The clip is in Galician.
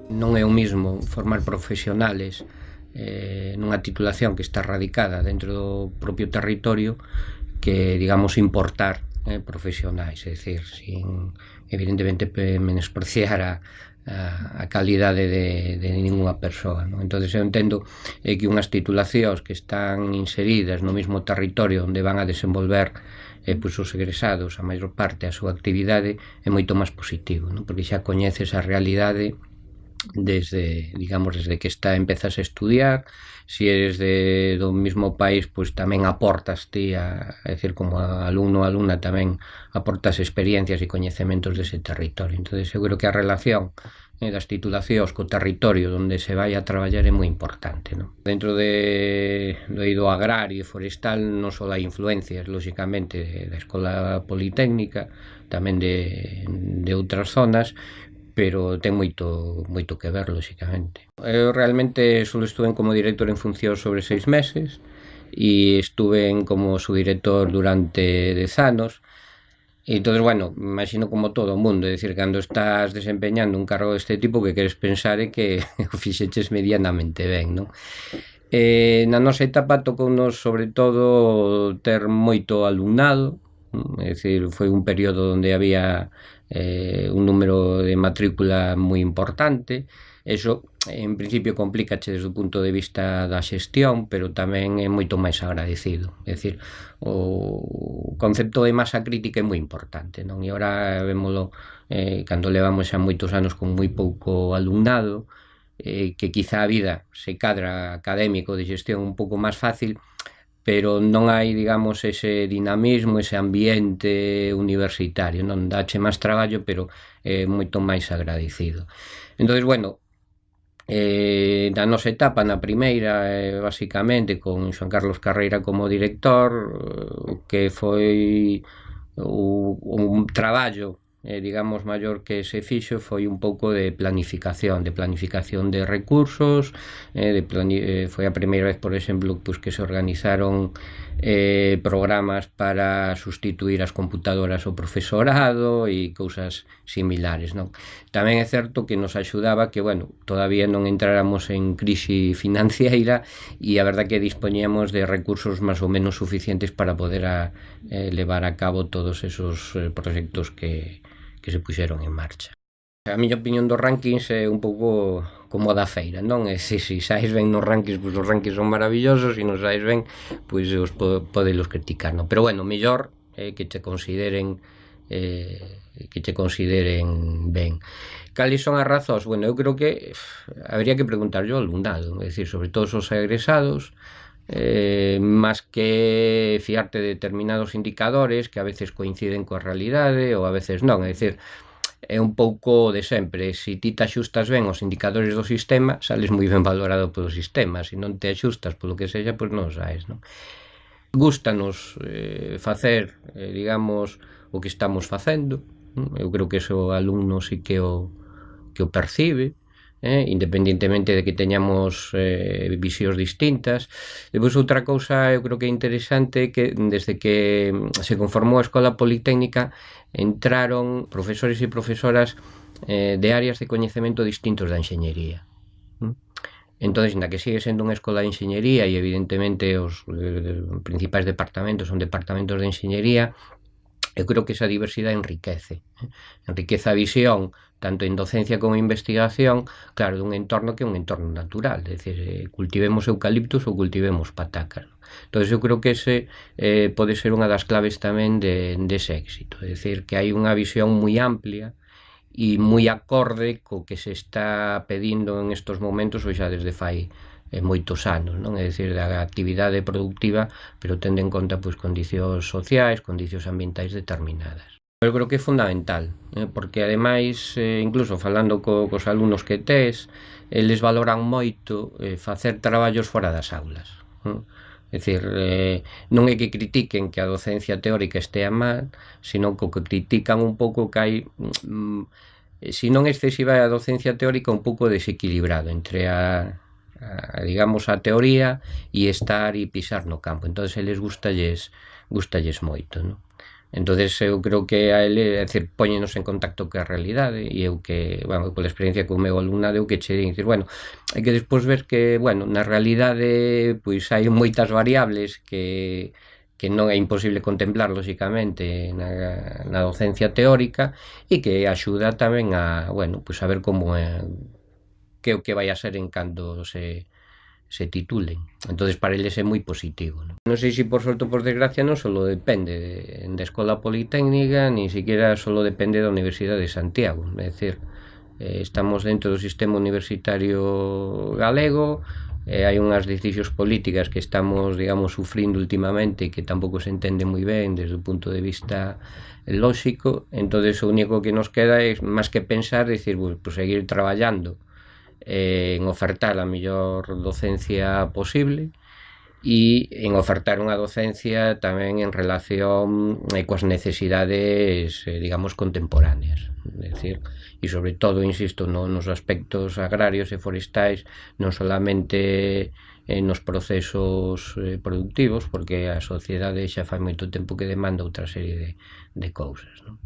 Non é o mismo formar profesionales nunha titulación que está radicada dentro do propio territorio que, digamos, importar profesionais, é dicir, sin evidentemente menospreciar a calidade de ninguna persoa, non? Entón eu entendo que unhas titulacións que están inseridas no mesmo territorio onde van a desenvolver pois os egresados a maior parte a súa actividade é moito máis positivo, non? Porque xa coñeces a realidade desde, digamos, desde que empezas a estudiar. Si eres do mismo país, pois tamén aportas ti, é dicir, como alumno ou alumna tamén aportas experiencias e coñecementos dese territorio. Entón eu creo que a relación das titulacións co territorio onde se vai a traballar é moi importante, non? Dentro do eido agrario e forestal non só hai influencias, lóxicamente, da Escola Politécnica, tamén de outras zonas, pero ten moito que ver, lóxicamente. Eu realmente só estuve como director en función sobre 6 meses e estuve como subdirector durante 10 anos. E entón, bueno, imagino como todo o mundo, é dicir, cando estás desempeñando un cargo deste tipo, que queres pensar é que o fixeches medianamente ben, non? Na nosa etapa tocounos sobre todo ter moito alumnado, é dicir, foi un período onde había un número de matrícula moi importante. Eso en principio complícache desde o punto de vista da xestión, pero tamén é moito máis agradecido. É dicir, o concepto de masa crítica é moi importante, non? E ora vémolo cando levamos xa moitos anos con moi pouco alumnado, que quizá a vida se cadra académico de xestión un pouco máis fácil, pero non hai, digamos, ese dinamismo, ese ambiente universitario, non? Dache máis traballo, pero é moito máis agradecido. Entón, bueno, na nosa etapa, na primeira, basicamente, con Xoan Carlos Carreira como director, que foi un traballo, digamos, maior que se fixo foi un pouco de planificación de recursos, foi a primeira vez, por exemplo, pues, que se organizaron programas para sustituir as computadoras ao profesorado e cousas similares, non? Tamén é certo que nos axudaba que, bueno, todavía non entráramos en crise financiera e a verdad que dispoñíamos de recursos máis ou menos suficientes para poder levar a cabo todos esos proxectos que se puxeron en marcha. A miña opinión dos rankings é un pouco como a da feira, non? Se saes ben nos rankings, pois os rankings son maravillosos, e non saes ben, pois os podelos criticar, non? Pero bueno, mellor que che consideren ben. Cales son as razóns? Bueno, eu creo que habría que preguntarlle ao alumnado, é dicir, sobre todo os egresados, máis que fiarte de determinados indicadores que a veces coinciden coa realidade ou a veces non, é dicir, é un pouco de sempre. Se ti te axustas ben os indicadores do sistema, sales moi ben valorado polo sistema. Se non te axustas polo que sexa, pois non saes, non? Gústanos facer, digamos, o que estamos facendo. Eu creo que o alumno sí que o percibe, independentemente de que teñamos visións distintas. Depois, outra cousa eu creo que é interesante, que desde que se conformou a Escola Politécnica entraron profesores e profesoras de áreas de coñecemento distintos da enxeñería. Entón, na que sigue sendo unha escola de enxeñería e evidentemente os principais departamentos son departamentos de enxeñería, eu creo que esa diversidade enriquece a visión tanto en docencia como en investigación, claro, dun entorno que é un entorno natural, é dicir, cultivemos eucaliptus ou cultivemos patacas. Entón, eu creo que ese pode ser unha das claves tamén dese éxito, é dicir, que hai unha visión moi amplia e moi acorde co que se está pedindo en estos momentos, ou xa desde fai moitos anos, non? É dicir, a actividade productiva, pero tendo en conta pois condicións sociais, condicións ambientais determinadas. Eu creo que é fundamental, porque ademais, incluso falando cos alumnos que tes, eles valoran moito facer traballos fora das aulas. É dicir, non é que critiquen que a docencia teórica estea mal, sino que o que critican un pouco que hai, se non excesiva a docencia teórica, un pouco desequilibrado entre digamos, a teoría e estar e pisar no campo. Entón, eles gustalles moito, non? Entonces eu creo que a ele, é dicir, póñenos en contacto ca realidade, e eu que, bueno, pola experiencia co meu alumnado, eu que che dicir, bueno, hai que despois ver que, bueno, na realidade pois hai moitas variables que non é imposible contemplar lóxicamente na docencia teórica, e que axuda tamén a, bueno, pois a ver como é, que o que vai a ser en cando se titulen. Entonces para eles é moi positivo, non sei se por sorte ou por desgracia non só depende da Escola Politécnica, ni siquiera só depende da Universidade de Santiago, é dicir, estamos dentro do sistema universitario galego, hai unhas decisións políticas que estamos, digamos, sufrindo últimamente, que tampouco se entende moi ben desde o punto de vista lóxico. Entonces o único que nos queda é, máis que pensar, dicir, pues seguir traballando en ofertar a mellor docencia posible, e en ofertar unha docencia tamén en relación coas necesidades, digamos, contemporáneas. É dicir, e sobre todo, insisto, nos aspectos agrarios e forestais, non solamente nos procesos productivos, porque a sociedade xa fai moito tempo que demanda outra serie de cousas, non?